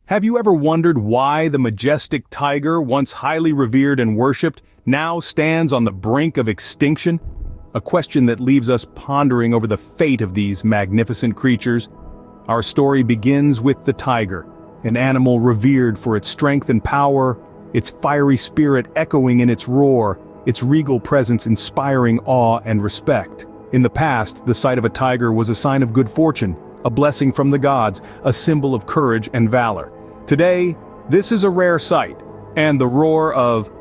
Have you ever wondered why the majestic tiger, once highly revered and worshipped, now stands on the brink of extinction? A question that leaves us pondering over the fate of these magnificent creatures. Our story begins with the tiger, an animal revered for its strength and power, its fiery spirit echoing in its roar, its regal presence inspiring awe and respect. In the past, the sight of a tiger was a sign of good fortune, a blessing from the gods, a symbol of courage and valor. Today, this is a rare sight, and the roar of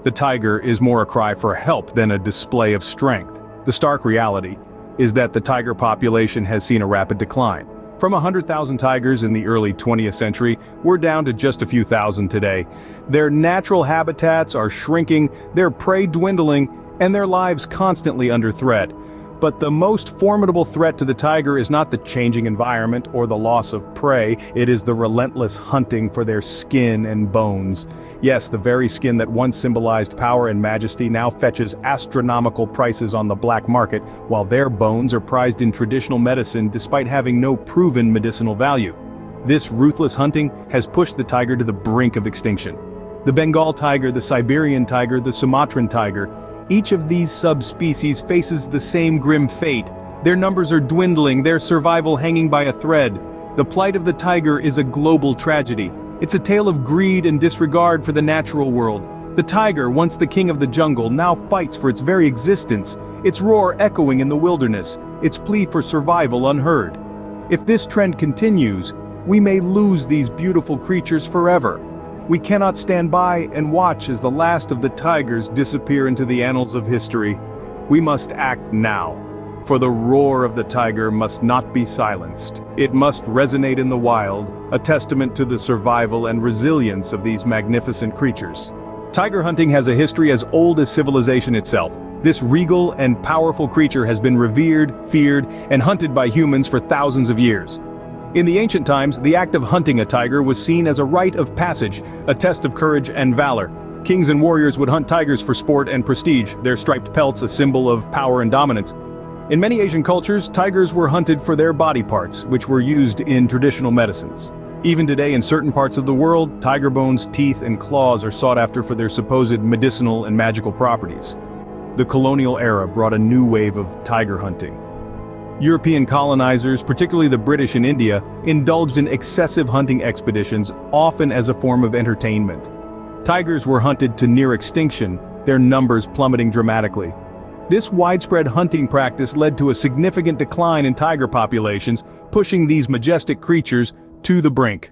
the tiger is more a cry for help than a display of strength. The stark reality is that the tiger population has seen a rapid decline. From 100,000 tigers in the early 20th century, we're down to just a few thousand today. Their natural habitats are shrinking, their prey dwindling, and their lives constantly under threat. But the most formidable threat to the tiger is not the changing environment or the loss of prey, it is the relentless hunting for their skin and bones. Yes, the very skin that once symbolized power and majesty now fetches astronomical prices on the black market, while their bones are prized in traditional medicine despite having no proven medicinal value. This ruthless hunting has pushed the tiger to the brink of extinction. The Bengal tiger, the Siberian tiger, the Sumatran tiger, each of these subspecies faces the same grim fate. Their numbers are dwindling, their survival hanging by a thread. The plight of the tiger is a global tragedy. It's a tale of greed and disregard for the natural world. The tiger, once the king of the jungle, now fights for its very existence, its roar echoing in the wilderness, its plea for survival unheard. If this trend continues, we may lose these beautiful creatures forever. We cannot stand by and watch as the last of the tigers disappear into the annals of history. We must act now, for the roar of the tiger must not be silenced. It must resonate in the wild, a testament to the survival and resilience of these magnificent creatures. Tiger hunting has a history as old as civilization itself. This regal and powerful creature has been revered, feared, and hunted by humans for thousands of years. In the ancient times, the act of hunting a tiger was seen as a rite of passage, a test of courage and valor. Kings and warriors would hunt tigers for sport and prestige, their striped pelts a symbol of power and dominance. In many Asian cultures, tigers were hunted for their body parts, which were used in traditional medicines. Even today in certain parts of the world, tiger bones, teeth, and claws are sought after for their supposed medicinal and magical properties. The colonial era brought a new wave of tiger hunting. European colonizers, particularly the British in India, indulged in excessive hunting expeditions, often as a form of entertainment. Tigers were hunted to near extinction, their numbers plummeting dramatically. This widespread hunting practice led to a significant decline in tiger populations, pushing these majestic creatures to the brink.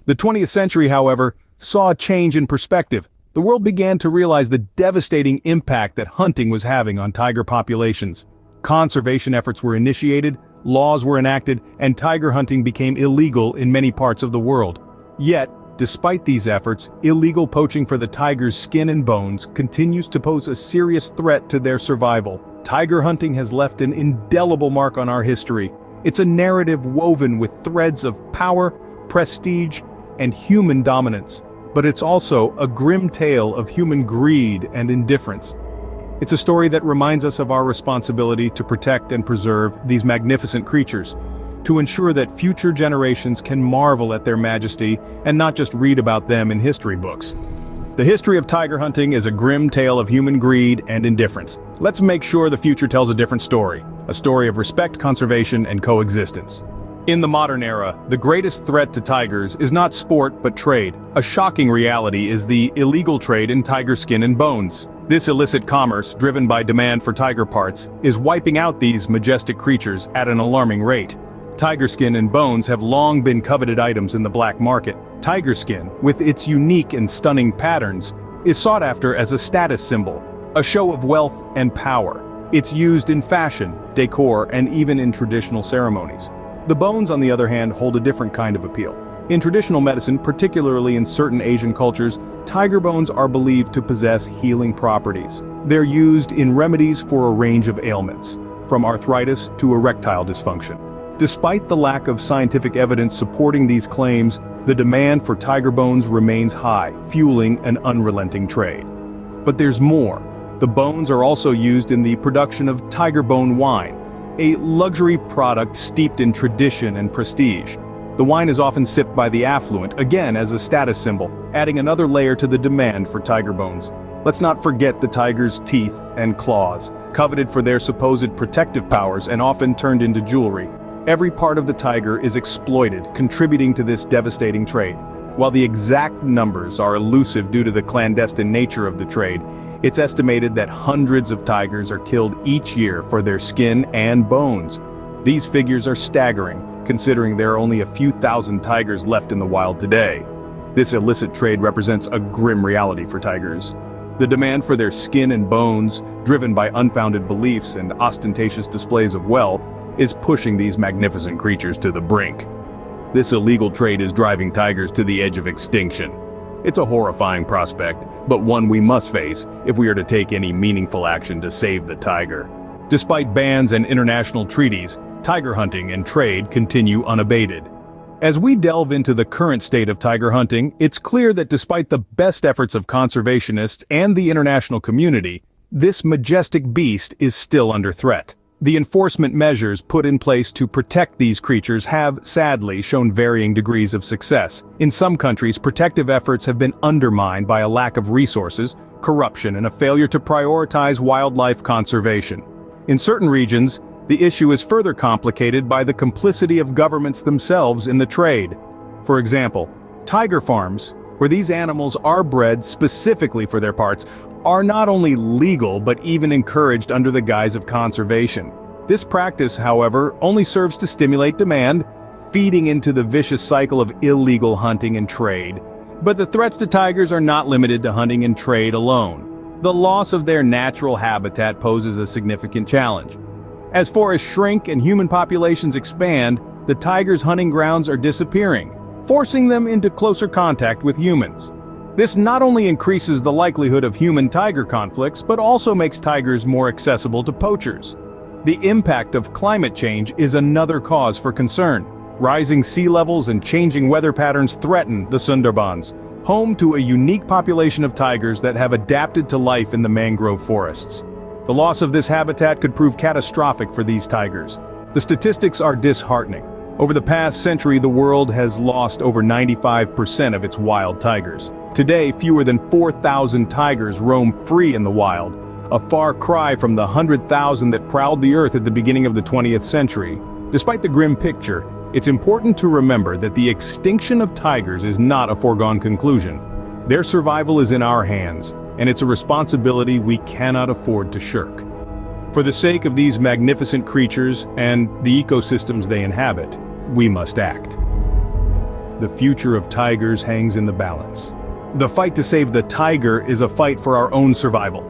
The 20th century, however, saw a change in perspective. The world began to realize the devastating impact that hunting was having on tiger populations. Conservation efforts were initiated, laws were enacted, and tiger hunting became illegal in many parts of the world. Yet, despite these efforts, illegal poaching for the tiger's skin and bones continues to pose a serious threat to their survival. Tiger hunting has left an indelible mark on our history. It's a narrative woven with threads of power, prestige, and human dominance. But it's also a grim tale of human greed and indifference. It's a story that reminds us of our responsibility to protect and preserve these magnificent creatures, to ensure that future generations can marvel at their majesty and not just read about them in history books. The history of tiger hunting is a grim tale of human greed and indifference. Let's make sure the future tells a different story, a story of respect, conservation, and coexistence. In the modern era, the greatest threat to tigers is not sport but trade. A shocking reality is the illegal trade in tiger skin and bones. This illicit commerce, driven by demand for tiger parts, is wiping out these majestic creatures at an alarming rate. Tiger skin and bones have long been coveted items in the black market. Tiger skin, with its unique and stunning patterns, is sought after as a status symbol, a show of wealth and power. It's used in fashion, decor, and even in traditional ceremonies. The bones, on the other hand, hold a different kind of appeal. In traditional medicine, particularly in certain Asian cultures, tiger bones are believed to possess healing properties. They're used in remedies for a range of ailments, from arthritis to erectile dysfunction. Despite the lack of scientific evidence supporting these claims, the demand for tiger bones remains high, fueling an unrelenting trade. But there's more. The bones are also used in the production of tiger bone wine, a luxury product steeped in tradition and prestige. The wine is often sipped by the affluent, again as a status symbol, adding another layer to the demand for tiger bones. Let's not forget the tiger's teeth and claws, coveted for their supposed protective powers and often turned into jewelry. Every part of the tiger is exploited, contributing to this devastating trade. While the exact numbers are elusive due to the clandestine nature of the trade, it's estimated that hundreds of tigers are killed each year for their skin and bones. These figures are staggering, considering there are only a few thousand tigers left in the wild today. This illicit trade represents a grim reality for tigers. The demand for their skin and bones, driven by unfounded beliefs and ostentatious displays of wealth, is pushing these magnificent creatures to the brink. This illegal trade is driving tigers to the edge of extinction. It's a horrifying prospect, but one we must face if we are to take any meaningful action to save the tiger. Despite bans and international treaties, tiger hunting and trade continue unabated. As we delve into the current state of tiger hunting, it's clear that despite the best efforts of conservationists and the international community, this majestic beast is still under threat. The enforcement measures put in place to protect these creatures have, sadly, shown varying degrees of success. In some countries, protective efforts have been undermined by a lack of resources, corruption, and a failure to prioritize wildlife conservation. In certain regions, the issue is further complicated by the complicity of governments themselves in the trade. For example, tiger farms, where these animals are bred specifically for their parts, are not only legal but even encouraged under the guise of conservation. This practice, however, only serves to stimulate demand, feeding into the vicious cycle of illegal hunting and trade. But the threats to tigers are not limited to hunting and trade alone. The loss of their natural habitat poses a significant challenge. As forests shrink and human populations expand, the tigers' hunting grounds are disappearing, forcing them into closer contact with humans. This not only increases the likelihood of human-tiger conflicts, but also makes tigers more accessible to poachers. The impact of climate change is another cause for concern. Rising sea levels and changing weather patterns threaten the Sundarbans, home to a unique population of tigers that have adapted to life in the mangrove forests. The loss of this habitat could prove catastrophic for these tigers. The statistics are disheartening. Over the past century, the world has lost over 95% of its wild tigers. Today, fewer than 4,000 tigers roam free in the wild, a far cry from the 100,000 that prowled the earth at the beginning of the 20th century. Despite the grim picture, it's important to remember that the extinction of tigers is not a foregone conclusion. Their survival is in our hands, and it's a responsibility we cannot afford to shirk. For the sake of these magnificent creatures and the ecosystems they inhabit, we must act. The future of tigers hangs in the balance. The fight to save the tiger is a fight for our own survival.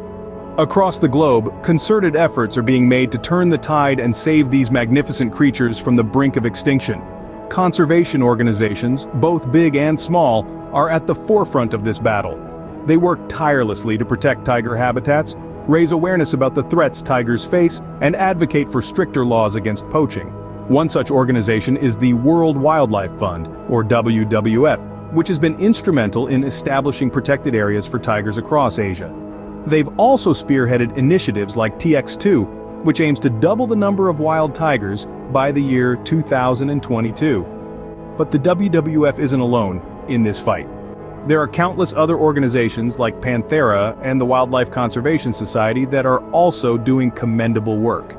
Across the globe, concerted efforts are being made to turn the tide and save these magnificent creatures from the brink of extinction. Conservation organizations, both big and small, are at the forefront of this battle. They work tirelessly to protect tiger habitats, raise awareness about the threats tigers face, and advocate for stricter laws against poaching. One such organization is the World Wildlife Fund, or WWF, which has been instrumental in establishing protected areas for tigers across Asia. They've also spearheaded initiatives like TX2, which aims to double the number of wild tigers by the year 2022. But the WWF isn't alone in this fight. There are countless other organizations like Panthera and the Wildlife Conservation Society that are also doing commendable work.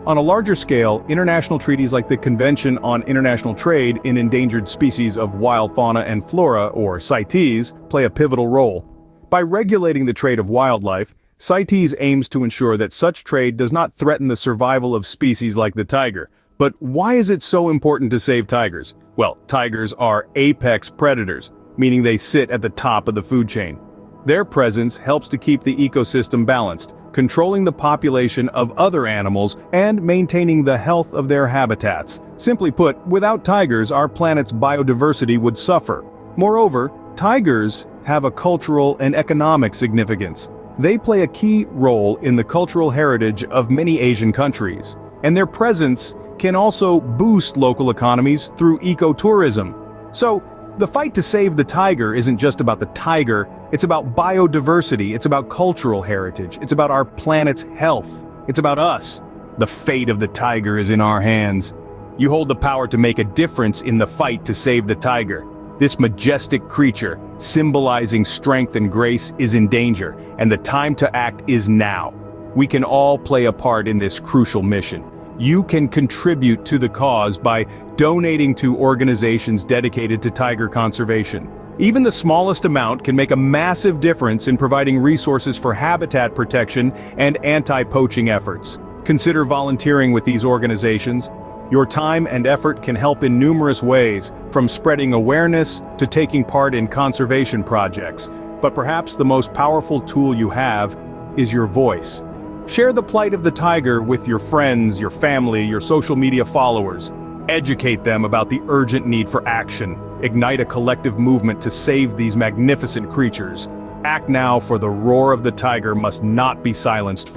On a larger scale, international treaties like the Convention on International Trade in Endangered Species of Wild Fauna and Flora, or CITES, play a pivotal role. By regulating the trade of wildlife, CITES aims to ensure that such trade does not threaten the survival of species like the tiger. But why is it so important to save tigers? Well, tigers are apex predators, meaning they sit at the top of the food chain. Their presence helps to keep the ecosystem balanced, controlling the population of other animals and maintaining the health of their habitats. Simply put, without tigers, our planet's biodiversity would suffer. Moreover, tigers have a cultural and economic significance. They play a key role in the cultural heritage of many Asian countries, and their presence can also boost local economies through ecotourism. So, the fight to save the tiger isn't just about the tiger, it's about biodiversity, it's about cultural heritage, it's about our planet's health, it's about us. The fate of the tiger is in our hands. You hold the power to make a difference in the fight to save the tiger. This majestic creature, symbolizing strength and grace, is in danger, and the time to act is now. We can all play a part in this crucial mission. You can contribute to the cause by donating to organizations dedicated to tiger conservation. Even the smallest amount can make a massive difference in providing resources for habitat protection and anti-poaching efforts. Consider volunteering with these organizations. Your time and effort can help in numerous ways, from spreading awareness to taking part in conservation projects. But perhaps the most powerful tool you have is your voice. Share the plight of the tiger with your friends, your family, your social media followers. Educate them about the urgent need for action. Ignite a collective movement to save these magnificent creatures. Act now, for the roar of the tiger must not be silenced forever.